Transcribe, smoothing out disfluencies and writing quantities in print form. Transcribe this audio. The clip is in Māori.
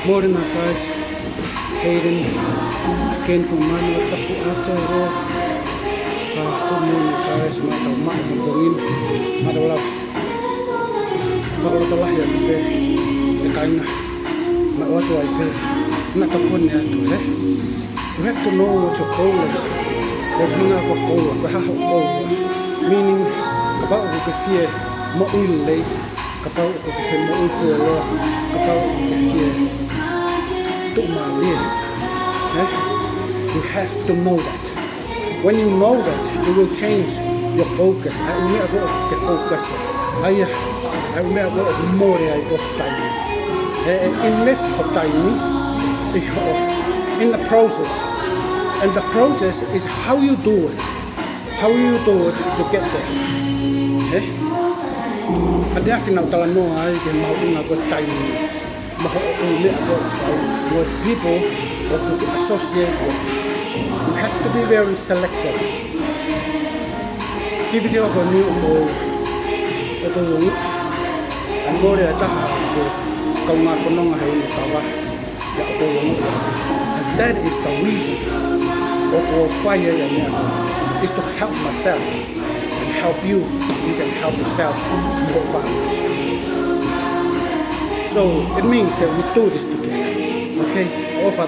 Morena guys, Hayden, again from Mano Tapu Atero, Morena guys, Mata Mak Mungin, Madalah, Fakolotalah yang kita, Ekaina, Mawatu Aipe, Nakapun ya tu eh. You have to know what your goal is. What you have a goal, meaning, kapag ko kasi maulay, kapag ko kasi maulay, kapag ko kasi tumalir. You have to know that. When you know that, it will change your focus. I will never go focus. I will never go more time. In this time, in the process, and the process is how you do it. How you do it to get there. Ada final talano ay ke mau ina go time. Maho uli about what people that you associate with. You have to be very selective. Give it your new or yung ang gore ata ko kung nga kuno nga hay tawa ya ko yung and that is the reason of fire is to help myself and help you. You can help yourself more fun. So it means that we do this together. Okay? All fat